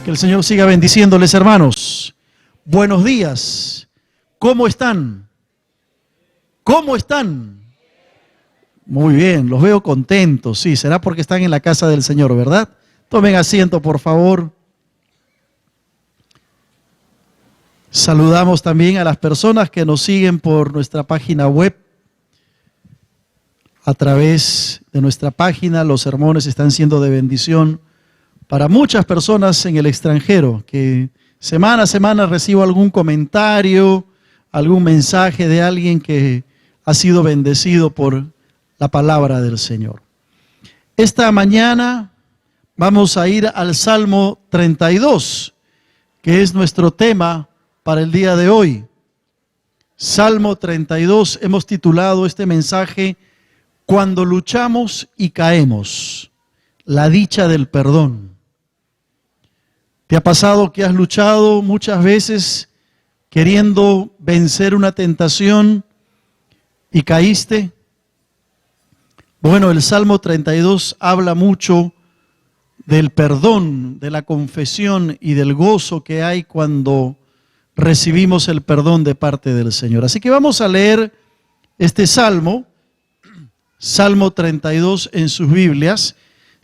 Que el Señor siga bendiciéndoles, hermanos. Buenos días. ¿Cómo están? ¿Cómo están? Muy bien, los veo contentos. Sí, será porque están en la casa del Señor, ¿verdad? Tomen asiento, por favor. Saludamos también a las personas que nos siguen por nuestra página web. A través de nuestra página, los sermones están siendo de bendición para muchas personas en el extranjero, que semana a semana recibo algún comentario, algún mensaje de alguien que ha sido bendecido por la palabra del Señor. Esta mañana vamos a ir al Salmo 32, que es nuestro tema para el día de hoy. Salmo 32, hemos titulado este mensaje, Cuando luchamos y caemos, la dicha del perdón. ¿Te ha pasado que has luchado muchas veces queriendo vencer una tentación y caíste? Bueno, el Salmo 32 habla mucho del perdón, de la confesión y del gozo que hay cuando recibimos el perdón de parte del Señor. Así que vamos a leer este Salmo, Salmo 32 en sus Biblias.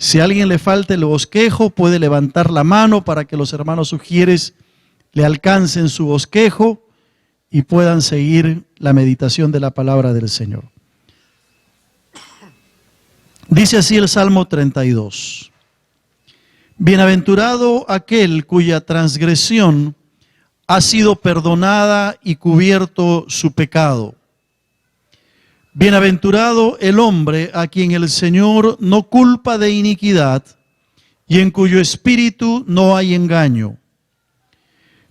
Si a alguien le falta el bosquejo, puede levantar la mano para que los hermanos sugieres le alcancen su bosquejo y puedan seguir la meditación de la palabra del Señor. Dice así el Salmo 32. Bienaventurado aquel cuya transgresión ha sido perdonada y cubierto su pecado. Bienaventurado el hombre a quien el Señor no culpa de iniquidad y en cuyo espíritu no hay engaño.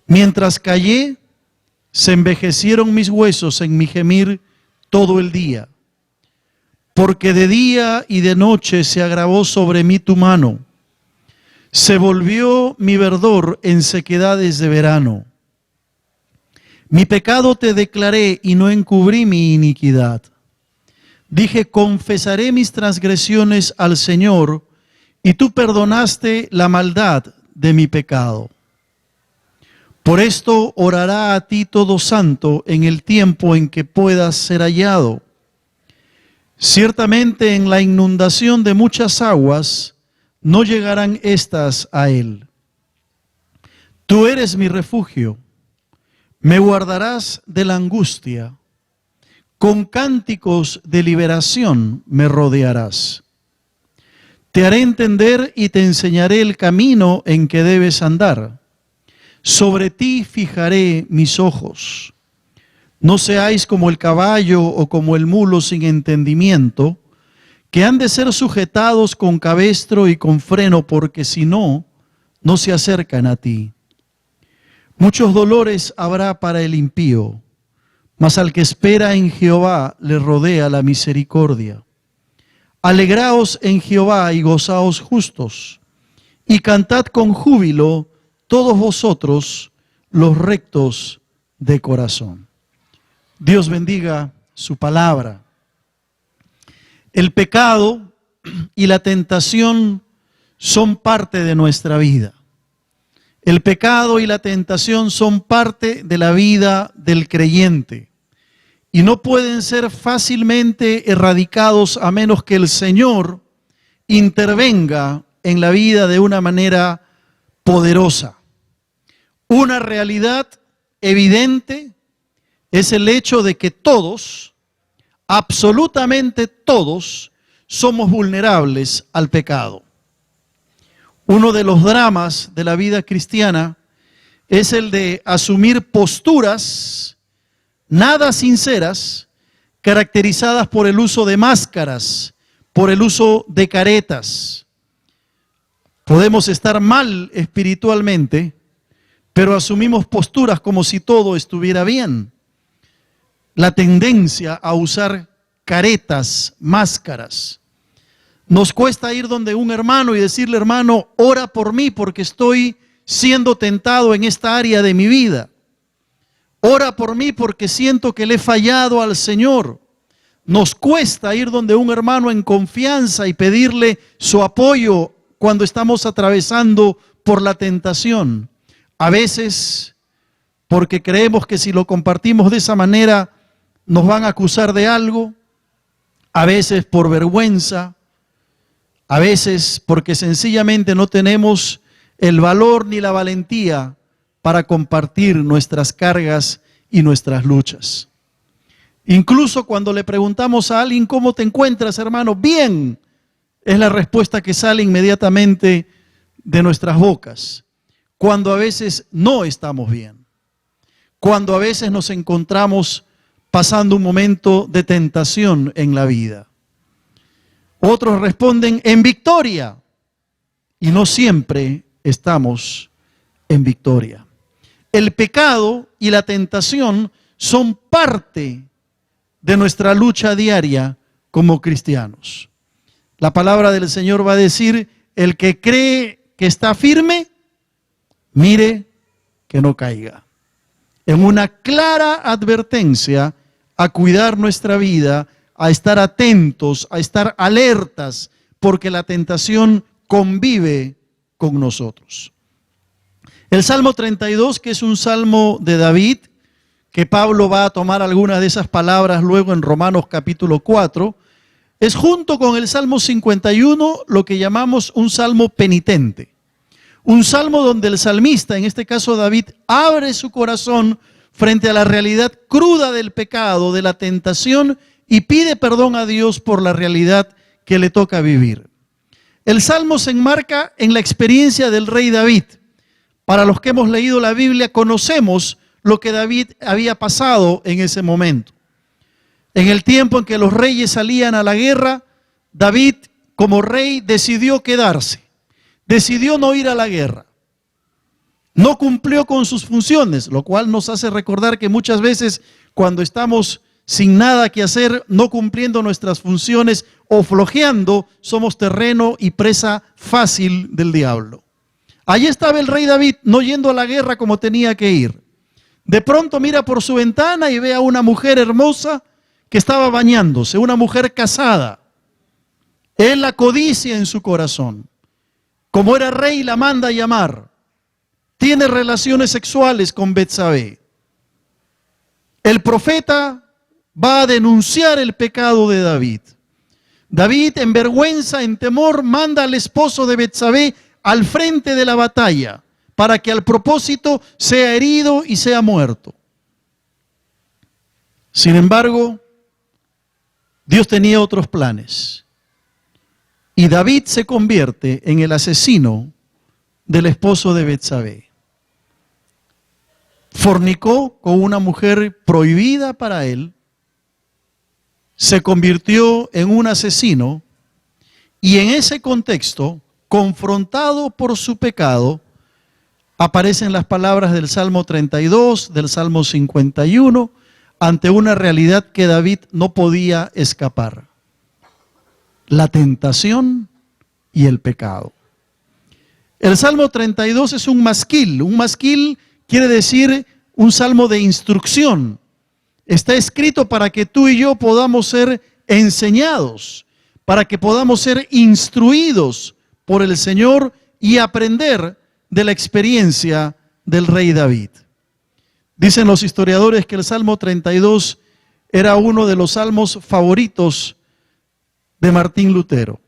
Mientras callé, se envejecieron mis huesos en mi gemir todo el día, porque de día y de noche se agravó sobre mí tu mano. Se volvió mi verdor en sequedades de verano. Mi pecado te declaré y no encubrí mi iniquidad. Dije, confesaré mis transgresiones al Señor, y tú perdonaste la maldad de mi pecado. Por esto orará a ti todo santo en el tiempo en que puedas ser hallado. Ciertamente en la inundación de muchas aguas no llegarán estas a él. Tú eres mi refugio, me guardarás de la angustia. Con cánticos de liberación me rodearás. Te haré entender y te enseñaré el camino en que debes andar. Sobre ti fijaré mis ojos. No seáis como el caballo o como el mulo sin entendimiento, que han de ser sujetados con cabestro y con freno, porque si no, no se acercan a ti. Muchos dolores habrá para el impío, mas al que espera en Jehová le rodea la misericordia. Alegraos en Jehová y gozaos justos, y cantad con júbilo todos vosotros los rectos de corazón. Dios bendiga su palabra. El pecado y la tentación son parte de nuestra vida. El pecado y la tentación son parte de la vida del creyente. Y no pueden ser fácilmente erradicados a menos que el Señor intervenga en la vida de una manera poderosa. Una realidad evidente es el hecho de que todos, absolutamente todos, somos vulnerables al pecado. Uno de los dramas de la vida cristiana es el de asumir posturas nada sinceras, caracterizadas por el uso de máscaras, por el uso de caretas. Podemos estar mal espiritualmente, pero asumimos posturas como si todo estuviera bien. La tendencia a usar caretas, máscaras. Nos cuesta ir donde un hermano y decirle, hermano, ora por mí porque estoy siendo tentado en esta área de mi vida. Ora por mí porque siento que le he fallado al Señor. Nos cuesta ir donde un hermano en confianza y pedirle su apoyo cuando estamos atravesando por la tentación. A veces porque creemos que si lo compartimos de esa manera nos van a acusar de algo, a veces por vergüenza, a veces porque sencillamente no tenemos el valor ni la valentía para compartir nuestras cargas y nuestras luchas. Incluso cuando le preguntamos a alguien, ¿cómo te encuentras, hermano? Bien, es la respuesta que sale inmediatamente de nuestras bocas. Cuando a veces no estamos bien, cuando a veces nos encontramos pasando un momento de tentación en la vida. Otros responden en victoria y no siempre estamos en victoria. El pecado y la tentación son parte de nuestra lucha diaria como cristianos. La palabra del Señor va a decir, el que cree que está firme, mire que no caiga. En una clara advertencia a cuidar nuestra vida, a estar atentos, a estar alertas, porque la tentación convive con nosotros. El Salmo 32, que es un salmo de David, que Pablo va a tomar algunas de esas palabras luego en Romanos capítulo 4, es junto con el Salmo 51 lo que llamamos un salmo penitente. Un salmo donde el salmista, en este caso David, abre su corazón frente a la realidad cruda del pecado, de la tentación, y pide perdón a Dios por la realidad que le toca vivir. El salmo se enmarca en la experiencia del rey David. Para los que hemos leído la Biblia, conocemos lo que David había pasado en ese momento. En el tiempo en que los reyes salían a la guerra, David, como rey, decidió quedarse. Decidió no ir a la guerra. No cumplió con sus funciones, lo cual nos hace recordar que muchas veces cuando estamos sin nada que hacer, no cumpliendo nuestras funciones o flojeando, somos terreno y presa fácil del diablo. Allí estaba el rey David, no yendo a la guerra como tenía que ir. De pronto mira por su ventana y ve a una mujer hermosa que estaba bañándose, una mujer casada. Él la codicia en su corazón. Como era rey, la manda a llamar. Tiene relaciones sexuales con Betsabé. El profeta va a denunciar el pecado de David. David, en vergüenza, en temor, manda al esposo de Betsabé al frente de la batalla para que al propósito sea herido y sea muerto. Sin embargo, Dios tenía otros planes. Y David se convierte en el asesino del esposo de Betsabé. Fornicó con una mujer prohibida para él, se convirtió en un asesino y en ese contexto, confrontado por su pecado, aparecen las palabras del Salmo 32, del Salmo 51, ante una realidad que David no podía escapar: la tentación y el pecado. El Salmo 32 es un masquil. Un masquil quiere decir un salmo de instrucción. Está escrito para que tú y yo podamos ser enseñados, para que podamos ser instruidos por el Señor y aprender de la experiencia del rey David. Dicen los historiadores que el Salmo 32 era uno de los salmos favoritos de Martín Lutero.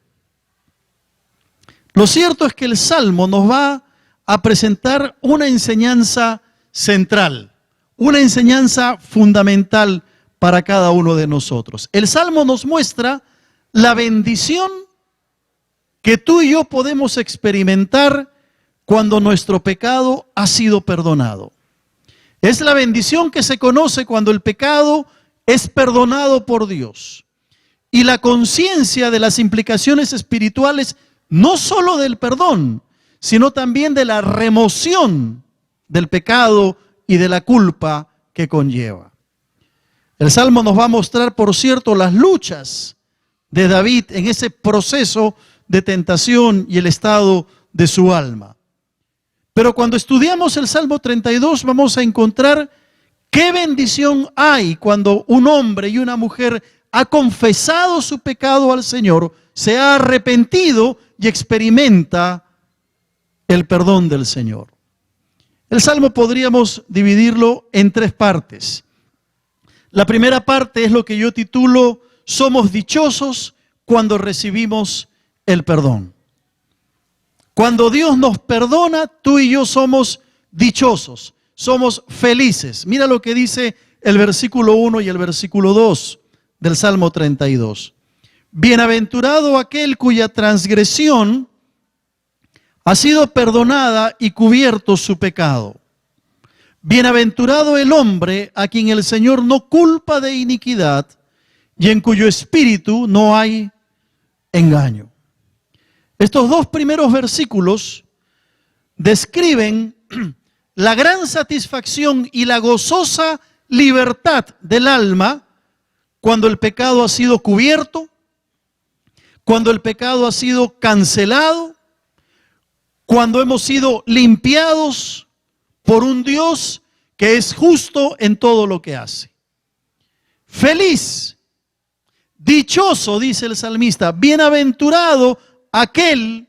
Lo cierto es que el Salmo nos va a presentar una enseñanza central, una enseñanza fundamental para cada uno de nosotros. El Salmo nos muestra la bendición que tú y yo podemos experimentar cuando nuestro pecado ha sido perdonado. Es la bendición que se conoce cuando el pecado es perdonado por Dios. Y la conciencia de las implicaciones espirituales, no solo del perdón, sino también de la remoción del pecado y de la culpa que conlleva. El Salmo nos va a mostrar, por cierto, las luchas de David en ese proceso de tentación y el estado de su alma. Pero cuando estudiamos el Salmo 32 vamos a encontrar qué bendición hay cuando un hombre y una mujer ha confesado su pecado al Señor, se ha arrepentido y experimenta el perdón del Señor. El Salmo podríamos dividirlo en tres partes. La primera parte es lo que yo titulo: somos dichosos cuando recibimos el perdón. Cuando Dios nos perdona, tú y yo somos dichosos, somos felices. Mira lo que dice el versículo 1 y el versículo 2 del Salmo 32. Bienaventurado aquel cuya transgresión ha sido perdonada y cubierto su pecado. Bienaventurado el hombre a quien el Señor no culpa de iniquidad y en cuyo espíritu no hay engaño. Estos dos primeros versículos describen la gran satisfacción y la gozosa libertad del alma cuando el pecado ha sido cubierto, cuando el pecado ha sido cancelado, cuando hemos sido limpiados por un Dios que es justo en todo lo que hace. Feliz, dichoso, dice el salmista, bienaventurado aquel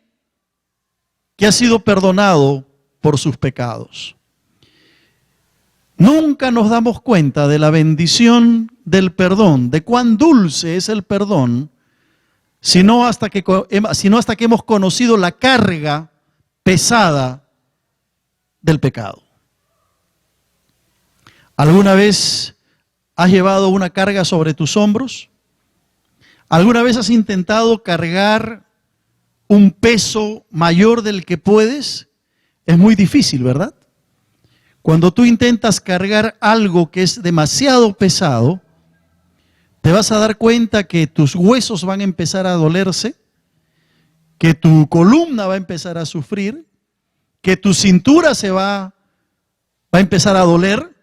que ha sido perdonado por sus pecados. Nunca nos damos cuenta de la bendición del perdón, de cuán dulce es el perdón, sino hasta que hemos conocido la carga pesada del pecado. ¿Alguna vez has llevado una carga sobre tus hombros? ¿Alguna vez has intentado cargar un peso mayor del que puedes? Es muy difícil, ¿verdad? Cuando tú intentas cargar algo que es demasiado pesado, te vas a dar cuenta que tus huesos van a empezar a dolerse, que tu columna va a empezar a sufrir, que tu cintura se va a empezar a doler,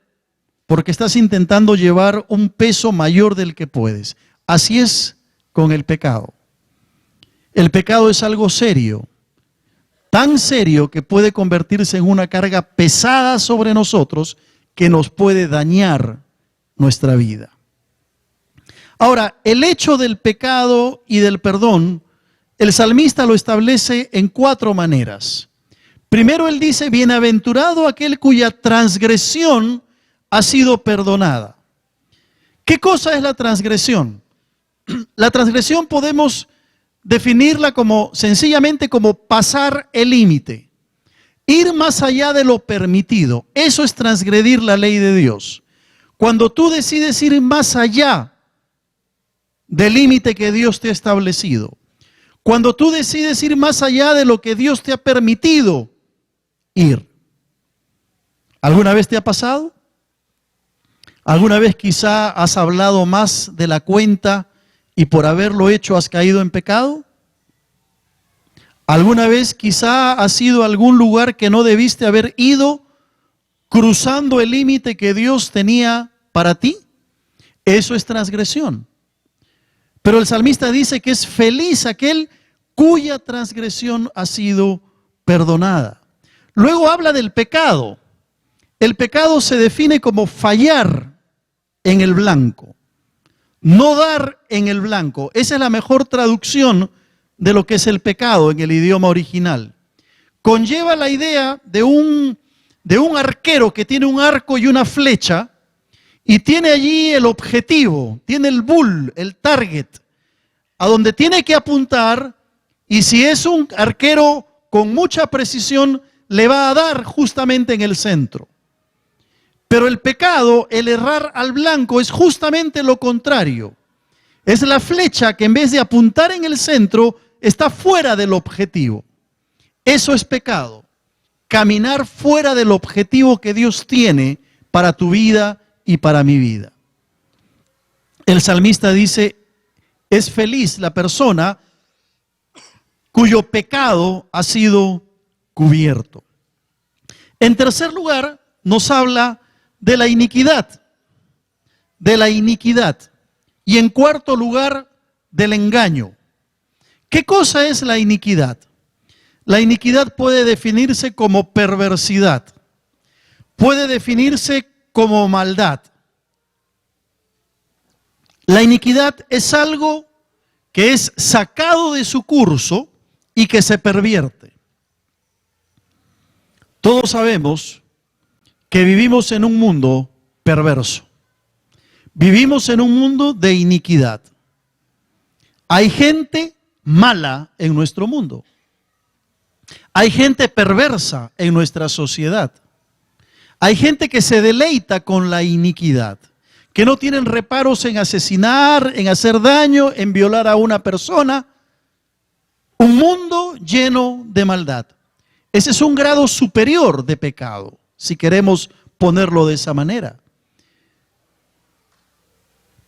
porque estás intentando llevar un peso mayor del que puedes. Así es con el pecado. El pecado es algo serio, tan serio que puede convertirse en una carga pesada sobre nosotros que nos puede dañar nuestra vida. Ahora, el hecho del pecado y del perdón, el salmista lo establece en 4 maneras. Primero él dice, bienaventurado aquel cuya transgresión ha sido perdonada. ¿Qué cosa es la transgresión? La transgresión podemos definirla como sencillamente como pasar el límite, ir más allá de lo permitido. Eso es transgredir la ley de Dios. Cuando tú decides ir más allá del límite que Dios te ha establecido, cuando tú decides ir más allá de lo que Dios te ha permitido ir. ¿Alguna vez te ha pasado? ¿Alguna vez quizá has hablado más de la cuenta y por haberlo hecho has caído en pecado? ¿Alguna vez quizá has ido a algún lugar que no debiste haber ido, cruzando el límite que Dios tenía para ti? Eso es transgresión. Pero el salmista dice que es feliz aquel cuya transgresión ha sido perdonada. Luego habla del pecado. El pecado se define como fallar en el blanco, no dar en el blanco. Esa es la mejor traducción de lo que es el pecado en el idioma original. Conlleva la idea de un arquero que tiene un arco y una flecha y tiene allí el objetivo, tiene el bull, el target, a donde tiene que apuntar, y si es un arquero con mucha precisión, le va a dar justamente en el centro. Pero el pecado, el errar al blanco, es justamente lo contrario. Es la flecha que en vez de apuntar en el centro, está fuera del objetivo. Eso es pecado. Caminar fuera del objetivo que Dios tiene para tu vida y para mi vida. El salmista dice, es feliz la persona cuyo pecado ha sido cubierto. En tercer lugar, nos habla de la iniquidad. De la iniquidad. Y en cuarto lugar, del engaño. ¿Qué cosa es la iniquidad? La iniquidad puede definirse como perversidad. Puede definirse como maldad. La iniquidad es algo que es sacado de su curso y que se pervierte. Todos sabemos que vivimos en un mundo perverso. Vivimos en un mundo de iniquidad. Hay gente mala en nuestro mundo. Hay gente perversa en nuestra sociedad. Hay gente que se deleita con la iniquidad, que no tienen reparos en asesinar, en hacer daño, en violar a una persona. Un mundo lleno de maldad. Ese es un grado superior de pecado, si queremos ponerlo de esa manera.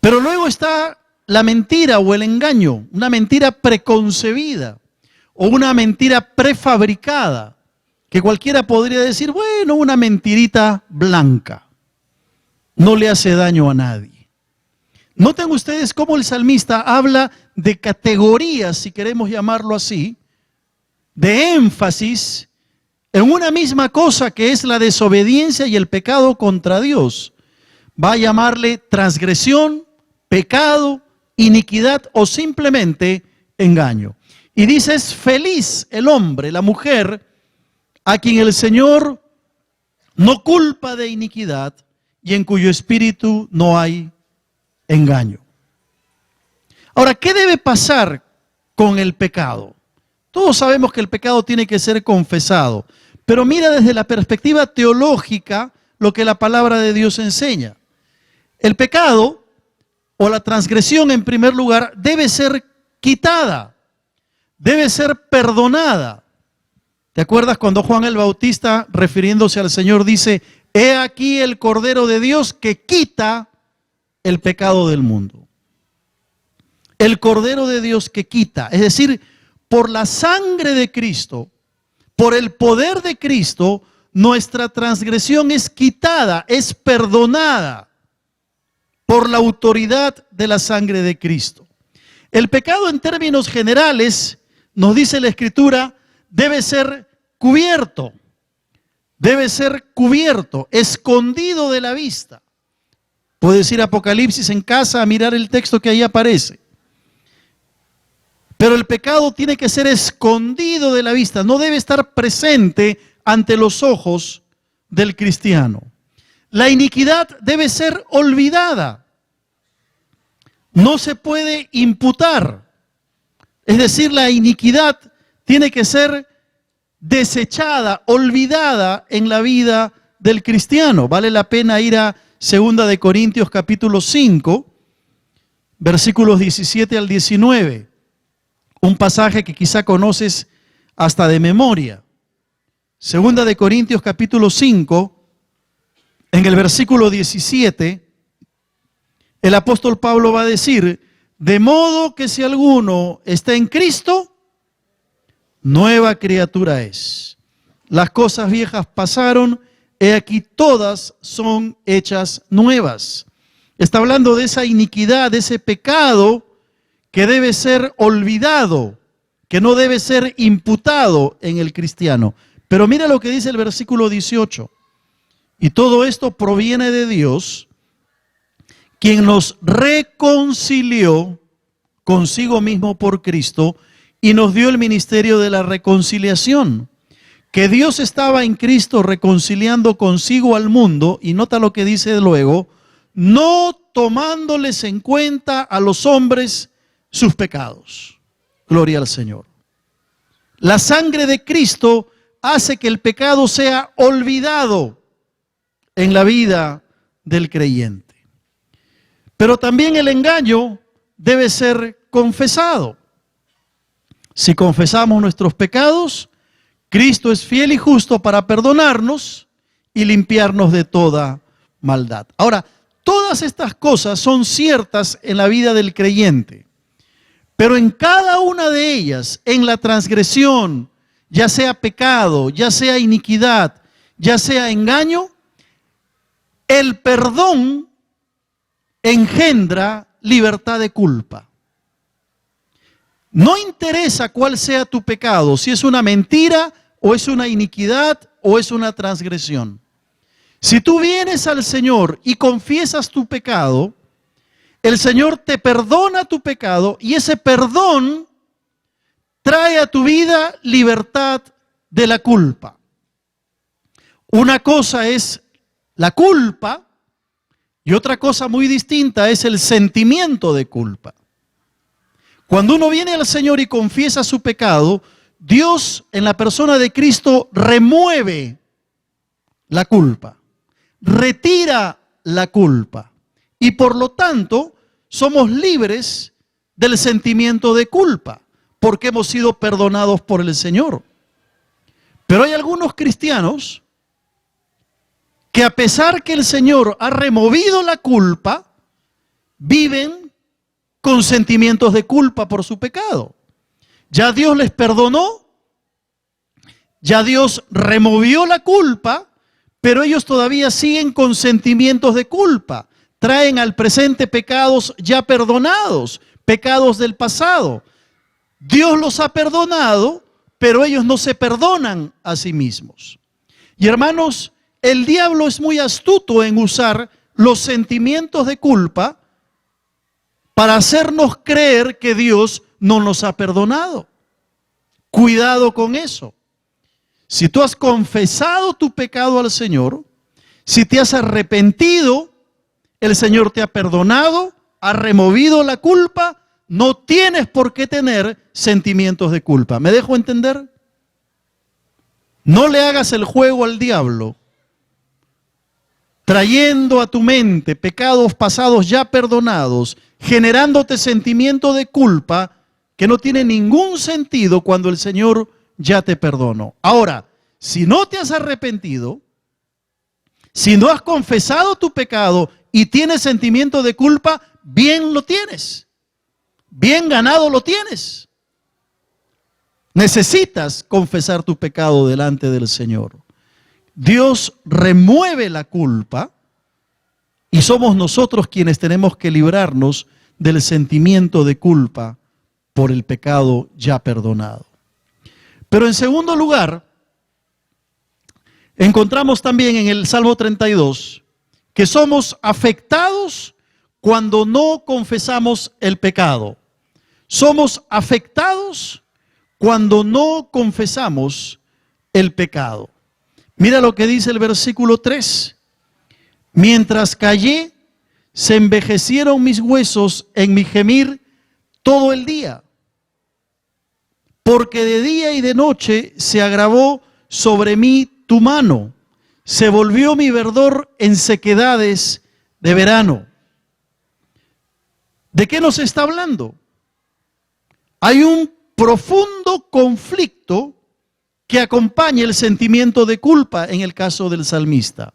Pero luego está la mentira o el engaño, una mentira preconcebida o una mentira prefabricada, que cualquiera podría decir, bueno, una mentirita blanca, no le hace daño a nadie. Noten ustedes cómo el salmista habla de categorías, si queremos llamarlo así, de énfasis en una misma cosa que es la desobediencia y el pecado contra Dios. Va a llamarle transgresión, pecado, iniquidad o simplemente engaño. Y dice, es feliz el hombre, la mujer, a quien el Señor no culpa de iniquidad y en cuyo espíritu no hay engaño. Ahora, ¿qué debe pasar con el pecado? Todos sabemos que el pecado tiene que ser confesado, pero mira desde la perspectiva teológica lo que la palabra de Dios enseña. El pecado o la transgresión, en primer lugar, debe ser quitada, debe ser perdonada. ¿Te acuerdas cuando Juan el Bautista, refiriéndose al Señor, dice, he aquí el Cordero de Dios que quita el pecado del mundo? El Cordero de Dios que quita, es decir, por la sangre de Cristo, por el poder de Cristo, nuestra transgresión es quitada, es perdonada por la autoridad de la sangre de Cristo. El pecado en términos generales, nos dice la Escritura, debe ser cubierto, escondido de la vista. Puedes ir a Apocalipsis en casa a mirar el texto que ahí aparece. Pero el pecado tiene que ser escondido de la vista, no debe estar presente ante los ojos del cristiano. La iniquidad debe ser olvidada, no se puede imputar. Es decir, la iniquidad tiene que ser desechada, olvidada en la vida del cristiano. Vale la pena ir a 2 de Corintios capítulo 5, versículos 17 al 19. Un pasaje que quizá conoces hasta de memoria. 2 de Corintios capítulo 5, en el versículo 17, el apóstol Pablo va a decir, de modo que si alguno está en Cristo, nueva criatura es. Las cosas viejas pasaron, he aquí todas son hechas nuevas. Está hablando de esa iniquidad, de ese pecado que debe ser olvidado, que no debe ser imputado en el cristiano. Pero mira lo que dice el versículo 18. Y todo esto proviene de Dios, quien nos reconcilió consigo mismo por Cristo y nos dio el ministerio de la reconciliación. Que Dios estaba en Cristo reconciliando consigo al mundo, y nota lo que dice luego, no tomándoles en cuenta a los hombres sus pecados. Gloria al Señor. La sangre de Cristo hace que el pecado sea olvidado en la vida del creyente. Pero también el engaño debe ser confesado. Si confesamos nuestros pecados, Cristo es fiel y justo para perdonarnos y limpiarnos de toda maldad. Ahora, todas estas cosas son ciertas en la vida del creyente, pero en cada una de ellas, en la transgresión, ya sea pecado, ya sea iniquidad, ya sea engaño, el perdón engendra libertad de culpa. No interesa cuál sea tu pecado, si es una mentira o es una iniquidad o es una transgresión. Si tú vienes al Señor y confiesas tu pecado, el Señor te perdona tu pecado y ese perdón trae a tu vida libertad de la culpa. Una cosa es la culpa y otra cosa muy distinta es el sentimiento de culpa. Cuando uno viene al Señor y confiesa su pecado, Dios en la persona de Cristo remueve la culpa, retira la culpa y por lo tanto somos libres del sentimiento de culpa porque hemos sido perdonados por el Señor. Pero hay algunos cristianos que a pesar que el Señor ha removido la culpa, viven con sentimientos de culpa por su pecado. Ya Dios les perdonó, ya Dios removió la culpa, pero ellos todavía siguen con sentimientos de culpa. Traen al presente pecados ya perdonados, pecados del pasado. Dios los ha perdonado, pero ellos no se perdonan a sí mismos. Y hermanos, el diablo es muy astuto en usar los sentimientos de culpa para hacernos creer que Dios no nos ha perdonado. Cuidado con eso. Si tú has confesado tu pecado al Señor, si te has arrepentido, el Señor te ha perdonado, ha removido la culpa, no tienes por qué tener sentimientos de culpa. ¿Me dejo entender? No le hagas el juego al diablo, trayendo a tu mente pecados pasados ya perdonados, generándote sentimiento de culpa que no tiene ningún sentido cuando el Señor ya te perdonó. Ahora, si no te has arrepentido, si no has confesado tu pecado y tienes sentimiento de culpa, bien lo tienes. Bien ganado lo tienes. Necesitas confesar tu pecado delante del Señor. Dios remueve la culpa y somos nosotros quienes tenemos que librarnos del sentimiento de culpa por el pecado ya perdonado. Pero en segundo lugar, encontramos también en el Salmo 32 que somos afectados cuando no confesamos el pecado. Somos afectados cuando no confesamos el pecado. Mira lo que dice el versículo 3. Mientras callé, se envejecieron mis huesos en mi gemir todo el día. Porque de día y de noche se agravó sobre mí tu mano. Se volvió mi verdor en sequedades de verano. ¿De qué nos está hablando? Hay un profundo conflicto que acompaña el sentimiento de culpa en el caso del salmista.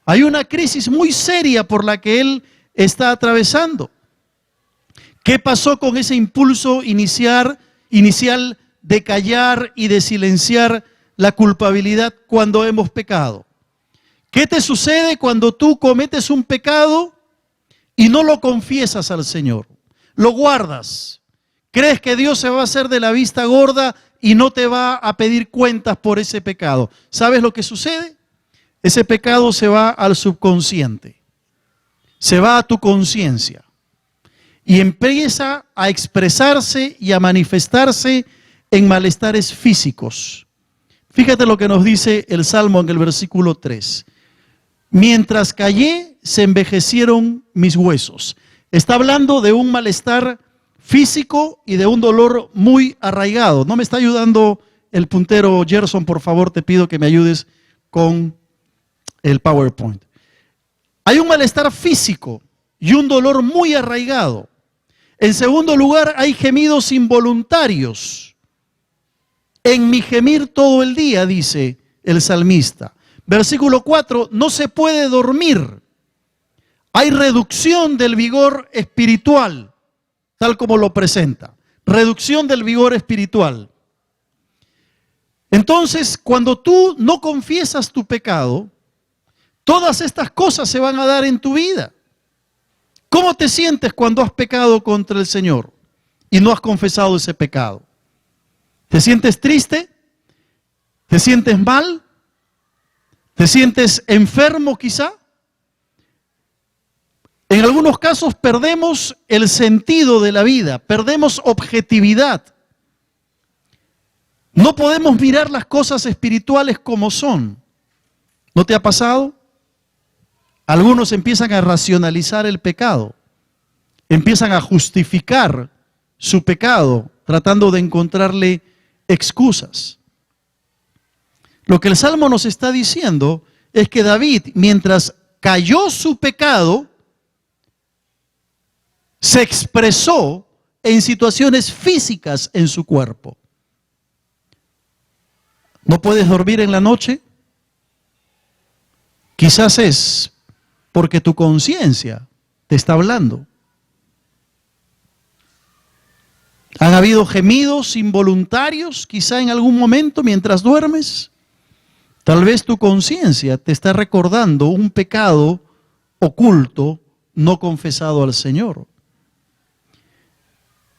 Hay una crisis muy seria por la que él está atravesando. ¿Qué pasó con ese impulso inicial de callar y de silenciar la culpabilidad cuando hemos pecado? ¿Qué te sucede cuando tú cometes un pecado y no lo confiesas al Señor? Lo guardas. ¿Crees que Dios se va a hacer de la vista gorda y no te va a pedir cuentas por ese pecado? ¿Sabes lo que sucede? Ese pecado se va al subconsciente, se va a tu conciencia y empieza a expresarse y a manifestarse en malestares físicos. Fíjate lo que nos dice el Salmo en el versículo 3. Mientras callé, se envejecieron mis huesos. Está hablando de un malestar físico y de un dolor muy arraigado. No me está ayudando el puntero Gerson, por favor, te pido que me ayudes con el PowerPoint. Hay un malestar físico y un dolor muy arraigado. En segundo lugar, hay gemidos involuntarios. En mi gemir todo el día, dice el salmista. Versículo 4, no se puede dormir. Hay reducción del vigor espiritual, tal como lo presenta. Reducción del vigor espiritual. Entonces, cuando tú no confiesas tu pecado, todas estas cosas se van a dar en tu vida. ¿Cómo te sientes cuando has pecado contra el Señor y no has confesado ese pecado? ¿Te sientes triste? ¿Te sientes mal? ¿Te sientes enfermo quizá? En algunos casos perdemos el sentido de la vida, perdemos objetividad. No podemos mirar las cosas espirituales como son. ¿No te ha pasado? Algunos empiezan a racionalizar el pecado, empiezan a justificar su pecado, tratando de encontrarle excusas. Lo que el Salmo nos está diciendo es que David, mientras cayó su pecado, se expresó en situaciones físicas en su cuerpo. ¿No puedes dormir en la noche? Quizás es porque tu conciencia te está hablando. ¿Han habido gemidos involuntarios quizá en algún momento mientras duermes? Tal vez tu conciencia te está recordando un pecado oculto no confesado al Señor.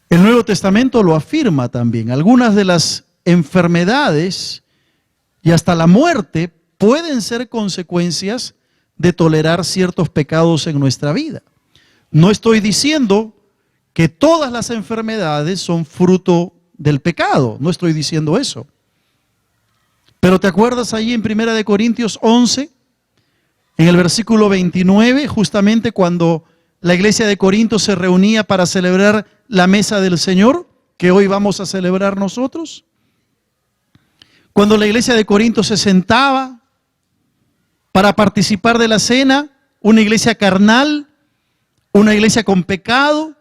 El Nuevo Testamento lo afirma también. Algunas de las enfermedades y hasta la muerte pueden ser consecuencias de tolerar ciertos pecados en nuestra vida. No estoy diciendo que todas las enfermedades son fruto del pecado, no estoy diciendo eso. Pero ¿te acuerdas ahí en 1 Corintios 11, en el versículo 29, justamente cuando la iglesia de Corinto se reunía para celebrar la mesa del Señor, que hoy vamos a celebrar nosotros? Cuando la iglesia de Corinto se sentaba para participar de la cena, una iglesia carnal, una iglesia con pecado,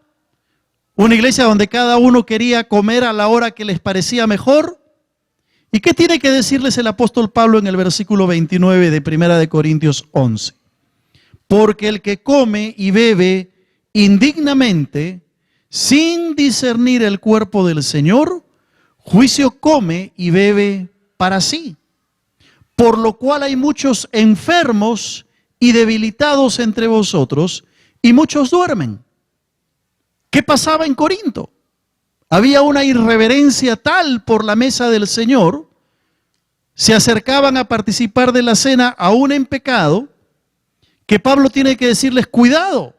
una iglesia donde cada uno quería comer a la hora que les parecía mejor. ¿Y qué tiene que decirles el apóstol Pablo en el versículo 29 de 1 Corintios 11? Porque el que come y bebe indignamente, sin discernir el cuerpo del Señor, juicio come y bebe para sí. Por lo cual hay muchos enfermos y debilitados entre vosotros, y muchos duermen. ¿Qué pasaba en Corinto? Había una irreverencia tal por la mesa del Señor, se acercaban a participar de la cena aún en pecado, que Pablo tiene que decirles, cuidado,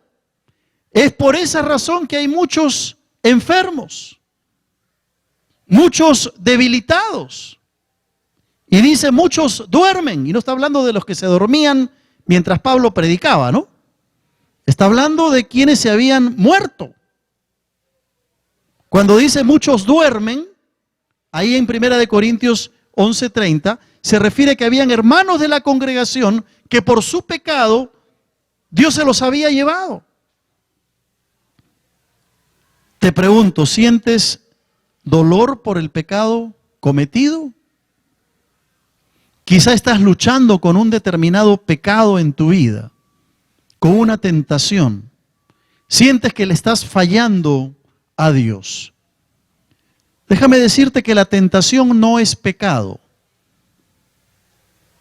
es por esa razón que hay muchos enfermos, muchos debilitados. Y dice, muchos duermen, y no está hablando de los que se dormían mientras Pablo predicaba, ¿no? Está hablando de quienes se habían muerto. Cuando dice muchos duermen, ahí en 1 Corintios 11:30, se refiere a que habían hermanos de la congregación que por su pecado Dios se los había llevado. Te pregunto, ¿sientes dolor por el pecado cometido? Quizá estás luchando con un determinado pecado en tu vida, con una tentación. Sientes que le estás fallando a Dios. Déjame decirte que la tentación no es pecado.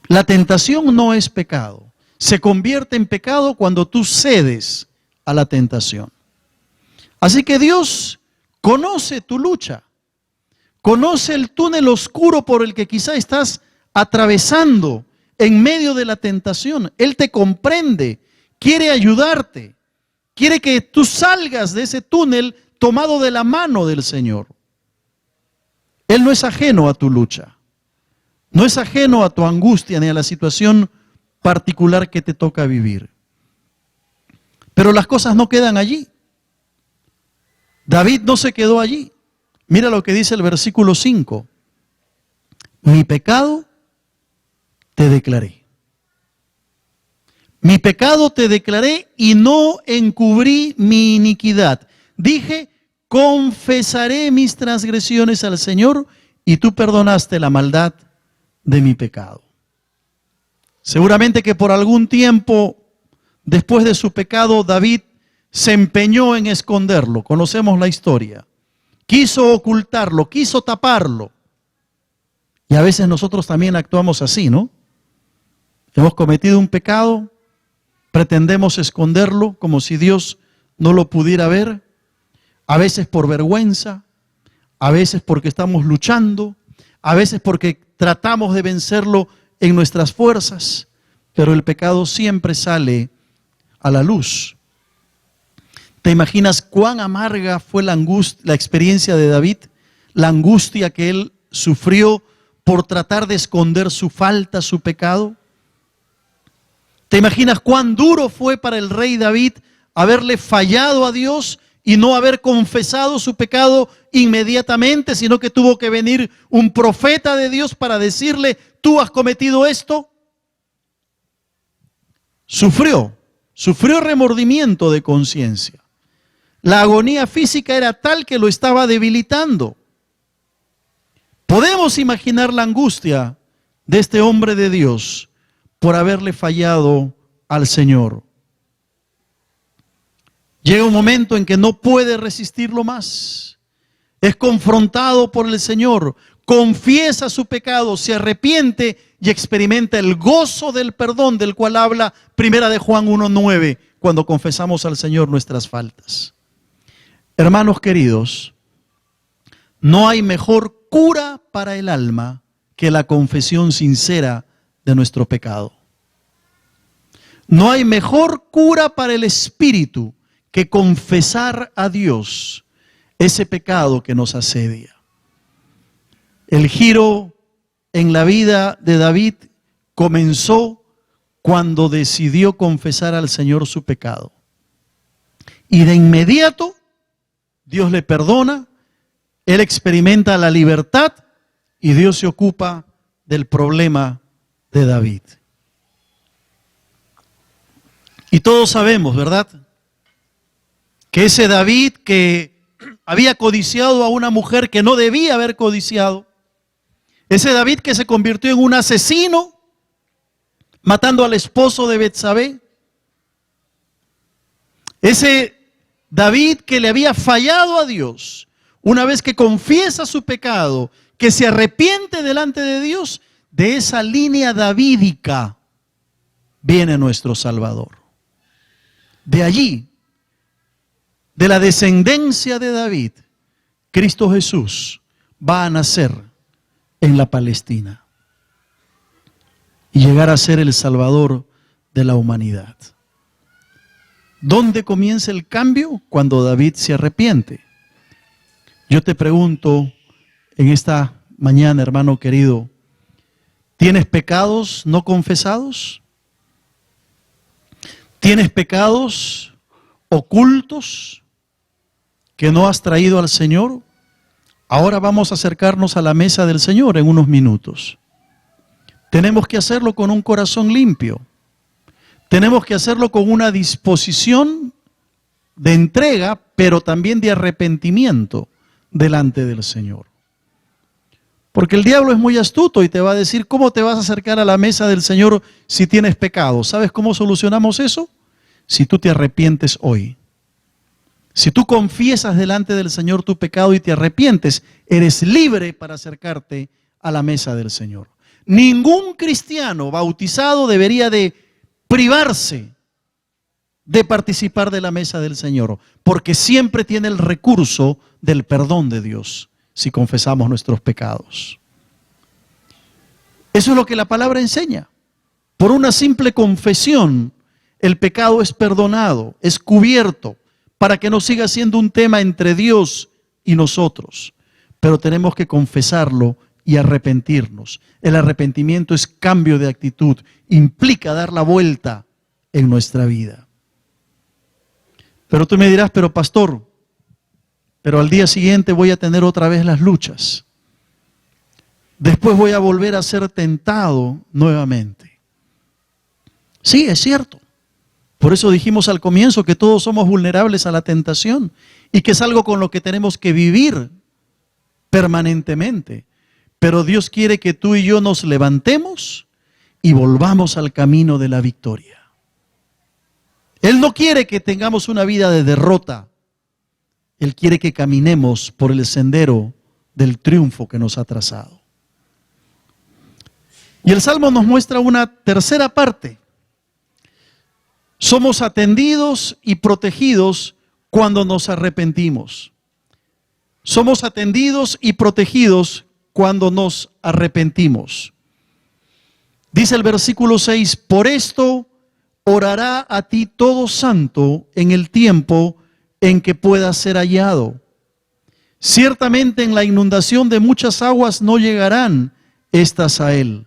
La tentación no es pecado. Se convierte en pecado cuando tú cedes a la tentación. Así que Dios conoce tu lucha, conoce el túnel oscuro por el que quizá estás atravesando en medio de la tentación. Él te comprende, quiere ayudarte, quiere que tú salgas de ese túnel tomado de la mano del Señor. Él no es ajeno a tu lucha, no es ajeno a tu angustia ni a la situación particular que te toca vivir. Pero las cosas no quedan allí. David no se quedó allí. Mira lo que dice el versículo 5. Mi pecado te declaré. Mi pecado te declaré y no encubrí mi iniquidad. Dije, confesaré mis transgresiones al Señor y tú perdonaste la maldad de mi pecado. Seguramente que por algún tiempo después de su pecado, David se empeñó en esconderlo. Conocemos la historia. Quiso ocultarlo, quiso taparlo. Y a veces nosotros también actuamos así, ¿no? Hemos cometido un pecado, pretendemos esconderlo como si Dios no lo pudiera ver. A veces por vergüenza, a veces porque estamos luchando, a veces porque tratamos de vencerlo en nuestras fuerzas, pero el pecado siempre sale a la luz. ¿Te imaginas cuán amarga fue la experiencia de David? La angustia que él sufrió por tratar de esconder su falta, su pecado. ¿Te imaginas cuán duro fue para el rey David haberle fallado a Dios y no haber confesado su pecado inmediatamente, sino que tuvo que venir un profeta de Dios para decirle, tú has cometido esto? Sufrió remordimiento de conciencia. La agonía física era tal que lo estaba debilitando. Podemos imaginar la angustia de este hombre de Dios por haberle fallado al Señor. Llega un momento en que no puede resistirlo más. Es confrontado por el Señor, confiesa su pecado, se arrepiente y experimenta el gozo del perdón del cual habla Primera de Juan 1:9, cuando confesamos al Señor nuestras faltas. Hermanos queridos, no hay mejor cura para el alma que la confesión sincera de nuestro pecado. No hay mejor cura para el espíritu que confesar a Dios ese pecado que nos asedia. El giro en la vida de David comenzó cuando decidió confesar al Señor su pecado. Y de inmediato Dios le perdona, él experimenta la libertad y Dios se ocupa del problema de David. Y todos sabemos, ¿verdad?, que ese David que había codiciado a una mujer que no debía haber codiciado, ese David que se convirtió en un asesino, matando al esposo de Betsabé, ese David que le había fallado a Dios, una vez que confiesa su pecado, que se arrepiente delante de Dios, de esa línea davídica viene nuestro Salvador. De allí, de la descendencia de David, Cristo Jesús va a nacer en la Palestina y llegar a ser el Salvador de la humanidad. ¿Dónde comienza el cambio? Cuando David se arrepiente. Yo te pregunto en esta mañana, hermano querido, ¿tienes pecados no confesados? ¿Tienes pecados ocultos que no has traído al Señor? Ahora vamos a acercarnos a la mesa del Señor en unos minutos. Tenemos que hacerlo con un corazón limpio. Tenemos que hacerlo con una disposición de entrega, pero también de arrepentimiento delante del Señor. Porque el diablo es muy astuto y te va a decir, ¿cómo te vas a acercar a la mesa del Señor si tienes pecado? ¿Sabes cómo solucionamos eso? Si tú te arrepientes hoy. Si tú confiesas delante del Señor tu pecado y te arrepientes, eres libre para acercarte a la mesa del Señor. Ningún cristiano bautizado debería de privarse de participar de la mesa del Señor, porque siempre tiene el recurso del perdón de Dios si confesamos nuestros pecados. Eso es lo que la palabra enseña. Por una simple confesión, el pecado es perdonado, es cubierto, para que no siga siendo un tema entre Dios y nosotros. Pero tenemos que confesarlo y arrepentirnos. El arrepentimiento es cambio de actitud, implica dar la vuelta en nuestra vida. Pero tú me dirás, pero pastor, pero al día siguiente voy a tener otra vez las luchas. Después voy a volver a ser tentado nuevamente. Sí, es cierto. Por eso dijimos al comienzo que todos somos vulnerables a la tentación y que es algo con lo que tenemos que vivir permanentemente. Pero Dios quiere que tú y yo nos levantemos y volvamos al camino de la victoria. Él no quiere que tengamos una vida de derrota. Él quiere que caminemos por el sendero del triunfo que nos ha trazado. Y el Salmo nos muestra una tercera parte. Somos atendidos y protegidos cuando nos arrepentimos. Somos atendidos y protegidos cuando nos arrepentimos. Dice el versículo 6, por esto orará a ti todo santo en el tiempo en que pueda ser hallado. Ciertamente en la inundación de muchas aguas no llegarán estas a él.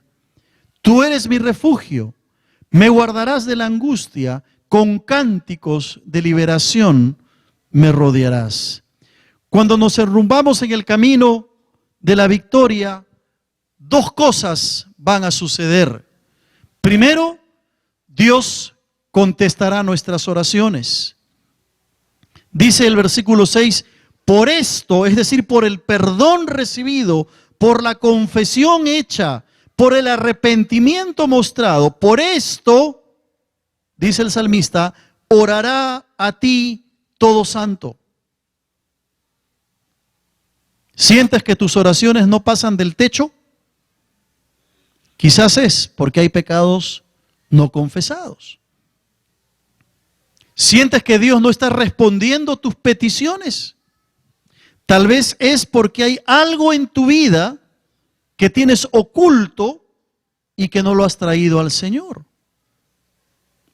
Tú eres mi refugio, Me guardarás de la angustia, con cánticos de liberación me rodearás. Cuando nos derrumbamos en el camino de la victoria, dos cosas van a suceder. Primero, Dios contestará nuestras oraciones. Dice el versículo 6, por esto, es decir, por el perdón recibido, por la confesión hecha, por el arrepentimiento mostrado, por esto, dice el salmista, orará a ti todo santo. ¿Sientes que tus oraciones no pasan del techo? Quizás es porque hay pecados no confesados. ¿Sientes que Dios no está respondiendo tus peticiones? Tal vez es porque hay algo en tu vida que tienes oculto y que no lo has traído al Señor.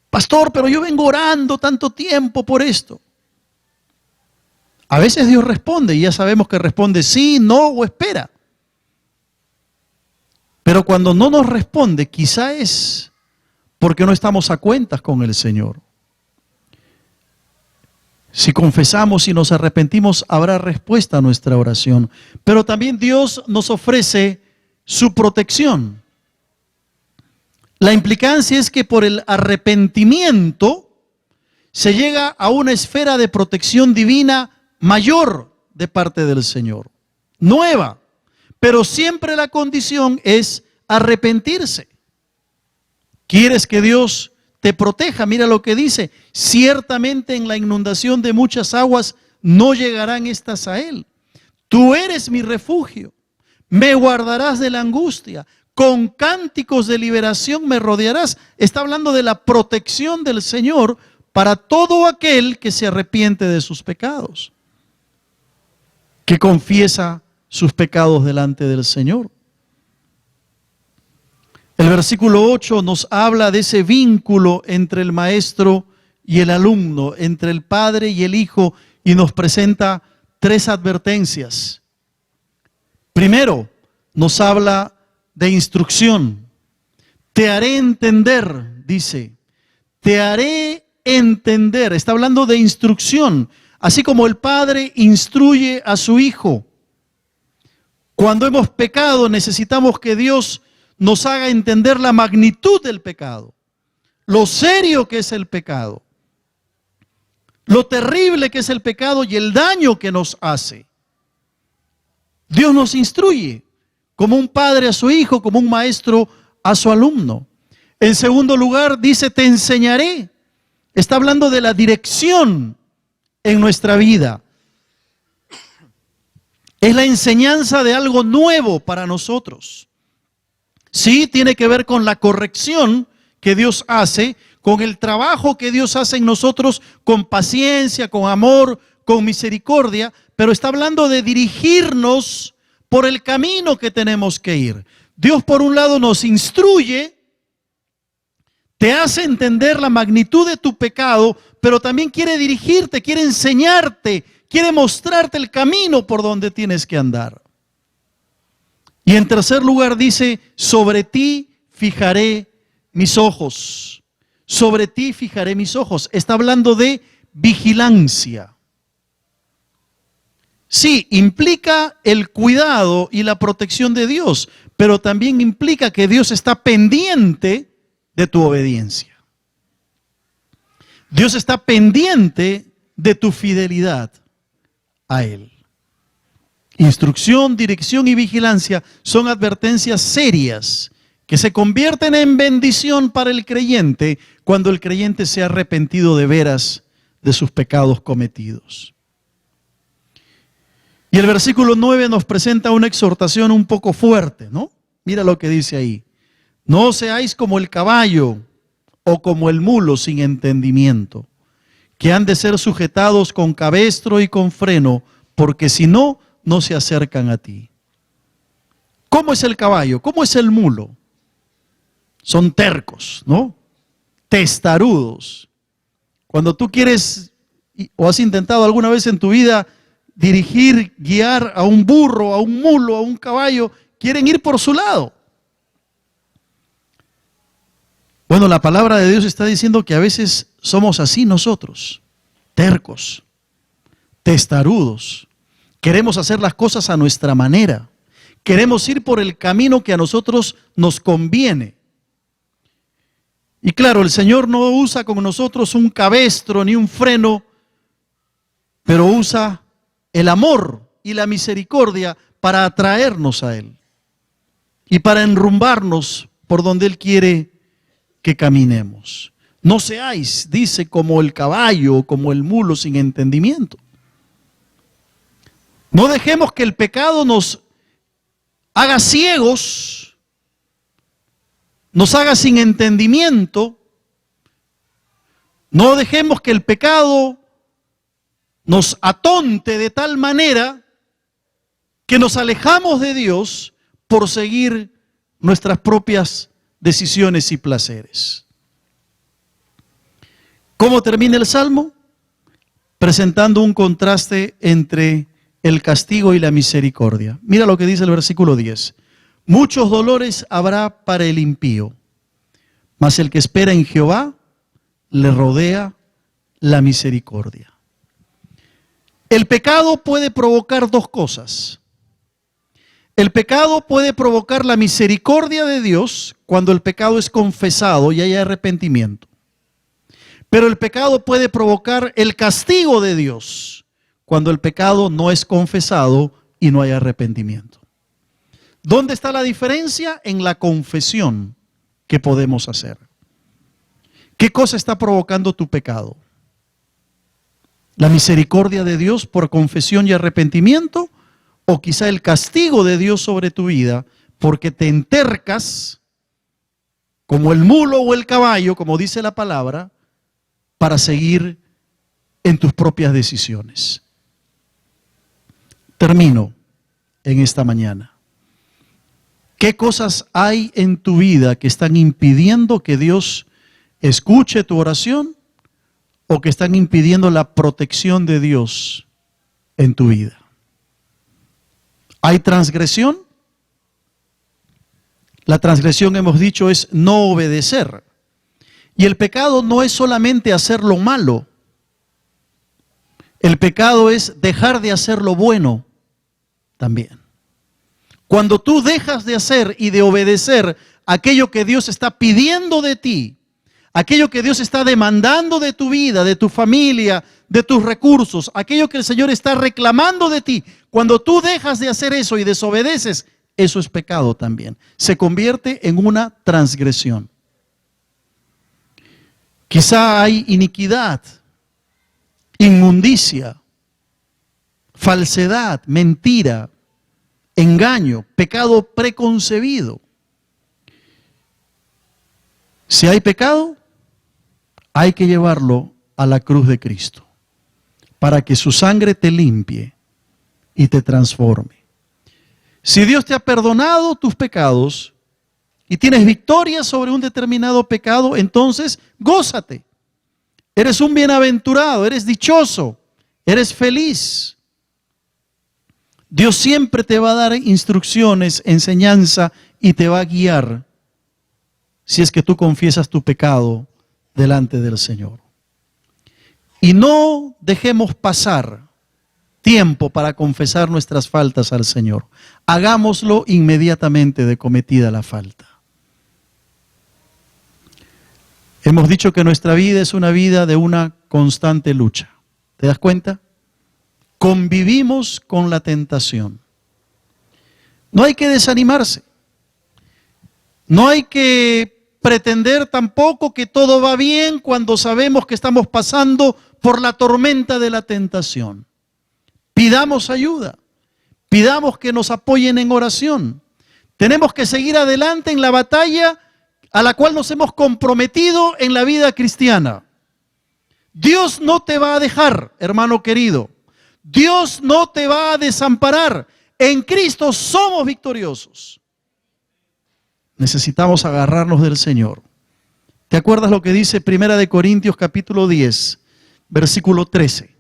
Pastor, pero yo vengo orando tanto tiempo por esto. A veces Dios responde y ya sabemos que responde sí, no o espera. Pero cuando no nos responde, quizá es porque no estamos a cuentas con el Señor. Si confesamos y nos arrepentimos, habrá respuesta a nuestra oración. Pero también Dios nos ofrece su protección. La implicancia es que por el arrepentimiento se llega a una esfera de protección divina mayor de parte del Señor. Nueva. Pero siempre la condición es arrepentirse. ¿Quieres que Dios te proteja? Mira lo que dice. Ciertamente en la inundación de muchas aguas no llegarán estas a él. Tú eres mi refugio. Me guardarás de la angustia. Con cánticos de liberación me rodearás. Está hablando de la protección del Señor para todo aquel que se arrepiente de sus pecados, que confiesa sus pecados delante del Señor. El versículo 8 nos habla de ese vínculo entre el maestro y el alumno, entre el padre y el hijo, y nos presenta tres advertencias. Primero, nos habla de instrucción. Te haré entender, dice. Te haré entender. Está hablando de instrucción. Así como el padre instruye a su hijo. Cuando hemos pecado, necesitamos que Dios nos haga entender la magnitud del pecado, lo serio que es el pecado, lo terrible que es el pecado y el daño que nos hace. Dios nos instruye como un padre a su hijo, como un maestro a su alumno. En segundo lugar, dice, te enseñaré. Está hablando de la dirección en nuestra vida. Es la enseñanza de algo nuevo para nosotros. Sí, tiene que ver con la corrección que Dios hace, con el trabajo que Dios hace en nosotros, con paciencia, con amor, con misericordia, pero está hablando de dirigirnos por el camino que tenemos que ir. Dios, por un lado, nos instruye, te hace entender la magnitud de tu pecado, pero también quiere dirigirte, quiere enseñarte, quiere mostrarte el camino por donde tienes que andar. Y en tercer lugar dice, sobre ti fijaré mis ojos. Sobre ti fijaré mis ojos. Está hablando de vigilancia. Sí, implica el cuidado y la protección de Dios, pero también implica que Dios está pendiente de tu obediencia. Dios está pendiente de tu fidelidad a Él. Instrucción, dirección y vigilancia son advertencias serias que se convierten en bendición para el creyente cuando el creyente se ha arrepentido de veras de sus pecados cometidos. Y el versículo 9 nos presenta una exhortación un poco fuerte, ¿no? Mira lo que dice ahí. No seáis como el caballo o como el mulo sin entendimiento, que han de ser sujetados con cabestro y con freno, porque si no, no se acercan a ti. ¿Cómo es el caballo? ¿Cómo es el mulo? Son tercos, ¿no? Testarudos. Cuando tú quieres o has intentado alguna vez en tu vida dirigir, guiar a un burro, a un mulo, a un caballo, quieren ir por su lado. Bueno, la palabra de Dios está diciendo que a veces somos así nosotros, tercos, testarudos. Queremos hacer las cosas a nuestra manera. Queremos ir por el camino que a nosotros nos conviene. Y claro, el Señor no usa con nosotros un cabestro ni un freno, pero usa el amor y la misericordia para atraernos a Él y para enrumbarnos por donde Él quiere que caminemos. No seáis, dice, como el caballo o como el mulo sin entendimiento. No dejemos que el pecado nos haga ciegos, nos haga sin entendimiento. No dejemos que el pecado nos atonte de tal manera que nos alejamos de Dios por seguir nuestras propias decisiones y placeres. ¿Cómo termina el Salmo? Presentando un contraste entre el castigo y la misericordia. Mira lo que dice el versículo 10. Muchos dolores habrá para el impío, mas el que espera en Jehová le rodea la misericordia. El pecado puede provocar dos cosas. El pecado puede provocar la misericordia de Dios cuando el pecado es confesado y hay arrepentimiento. Pero el pecado puede provocar el castigo de Dios cuando el pecado no es confesado y no hay arrepentimiento. ¿Dónde está la diferencia? En la confesión que podemos hacer. ¿Qué cosa está provocando tu pecado? ¿La misericordia de Dios por confesión y arrepentimiento? ¿O quizá el castigo de Dios sobre tu vida porque te entercas como el mulo o el caballo, como dice la palabra, para seguir en tus propias decisiones? Termino en esta mañana. ¿Qué cosas hay en tu vida que están impidiendo que Dios escuche tu oración o que están impidiendo la protección de Dios en tu vida? ¿Hay transgresión? La transgresión, hemos dicho, es no obedecer. Y el pecado no es solamente hacer lo malo. El pecado es dejar de hacer lo bueno también. Cuando tú dejas de hacer y de obedecer aquello que Dios está pidiendo de ti, aquello que Dios está demandando de tu vida, de tu familia, de tus recursos, aquello que el Señor está reclamando de ti, cuando tú dejas de hacer eso y desobedeces, eso es pecado también. Se convierte en una transgresión. Quizá hay iniquidad, inmundicia, falsedad, mentira, engaño, pecado preconcebido. Si hay pecado, hay que llevarlo a la cruz de Cristo para que su sangre te limpie y te transforme. Si Dios te ha perdonado tus pecados y tienes victoria sobre un determinado pecado, entonces gózate. Eres un bienaventurado, eres dichoso, eres feliz. Dios siempre te va a dar instrucciones, enseñanza y te va a guiar si es que tú confiesas tu pecado delante del Señor. Y no dejemos pasar tiempo para confesar nuestras faltas al Señor. Hagámoslo inmediatamente de cometida la falta. Hemos dicho que nuestra vida es una vida de una constante lucha. ¿Te das cuenta? Convivimos con la tentación. No hay que desanimarse. No hay que pretender tampoco que todo va bien cuando sabemos que estamos pasando por la tormenta de la tentación. Pidamos ayuda. Pidamos que nos apoyen en oración. Tenemos que seguir adelante en la batalla a la cual nos hemos comprometido en la vida cristiana. Dios no te va a dejar, hermano querido. Dios no te va a desamparar. En Cristo somos victoriosos. Necesitamos agarrarnos del Señor. ¿Te acuerdas lo que dice 1 Corintios capítulo 10, versículo 13?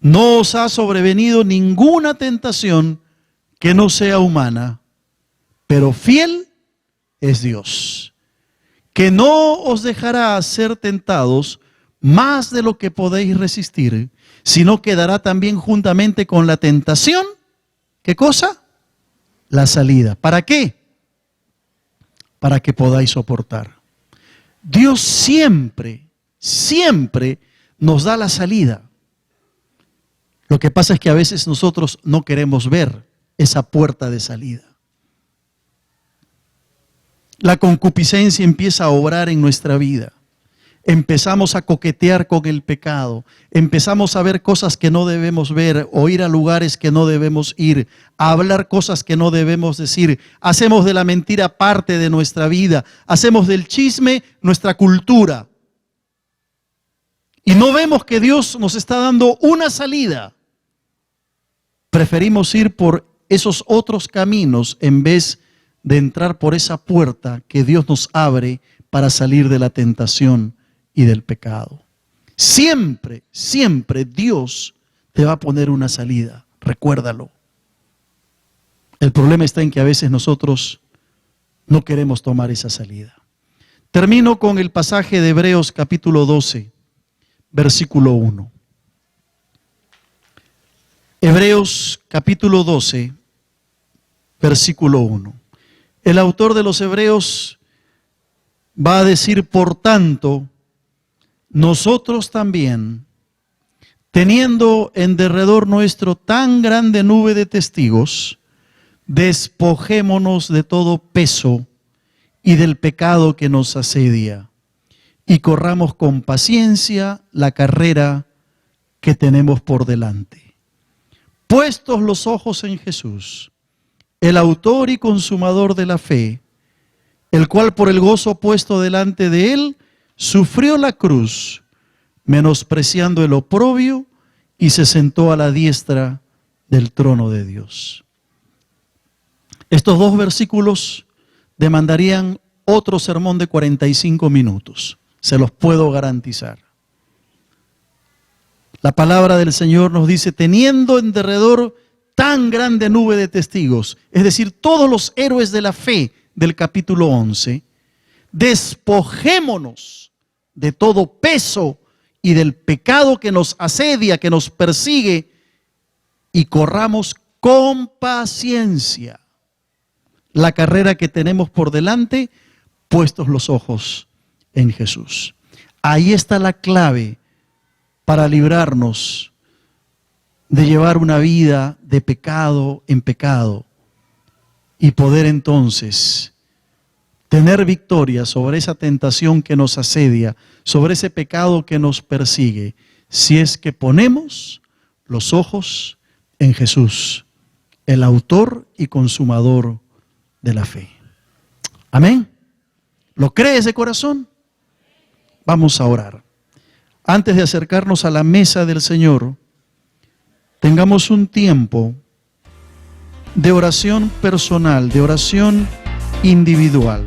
No os ha sobrevenido ninguna tentación que no sea humana, pero fiel es Dios, que no os dejará ser tentados más de lo que podéis resistir, sino que dará también juntamente con la tentación, ¿qué cosa? La salida. ¿Para qué? Para que podáis soportar. Dios siempre, siempre nos da la salida. Lo que pasa es que a veces nosotros no queremos ver esa puerta de salida. La concupiscencia empieza a obrar en nuestra vida. Empezamos a coquetear con el pecado. Empezamos a ver cosas que no debemos ver, o ir a lugares que no debemos ir, a hablar cosas que no debemos decir. Hacemos de la mentira parte de nuestra vida. Hacemos del chisme nuestra cultura. Y no vemos que Dios nos está dando una salida. Preferimos ir por esos otros caminos en vez de entrar por esa puerta que Dios nos abre para salir de la tentación y del pecado. Siempre, siempre Dios te va a poner una salida. Recuérdalo. El problema está en que a veces nosotros no queremos tomar esa salida. Termino con el pasaje de Hebreos capítulo 12, versículo 1. Hebreos capítulo 12, versículo 1. El autor de los Hebreos va a decir, por tanto, nosotros también, teniendo en derredor nuestro tan grande nube de testigos, despojémonos de todo peso y del pecado que nos asedia, y corramos con paciencia la carrera que tenemos por delante. Puestos los ojos en Jesús, el autor y consumador de la fe, el cual por el gozo puesto delante de él, sufrió la cruz, menospreciando el oprobio, y se sentó a la diestra del trono de Dios. Estos dos versículos demandarían otro sermón de 45 minutos, se los puedo garantizar. La palabra del Señor nos dice, teniendo en derredor tan grande nube de testigos, es decir, todos los héroes de la fe del capítulo 11, despojémonos de todo peso y del pecado que nos asedia, que nos persigue, y corramos con paciencia la carrera que tenemos por delante, puestos los ojos en Jesús. Ahí está la clave para librarnos de llevar una vida de pecado en pecado y poder entonces tener victoria sobre esa tentación que nos asedia, sobre ese pecado que nos persigue, si es que ponemos los ojos en Jesús, el autor y consumador de la fe. Amén. ¿Lo crees de corazón? Vamos a orar. Antes de acercarnos a la mesa del Señor, tengamos un tiempo de oración personal, de oración individual.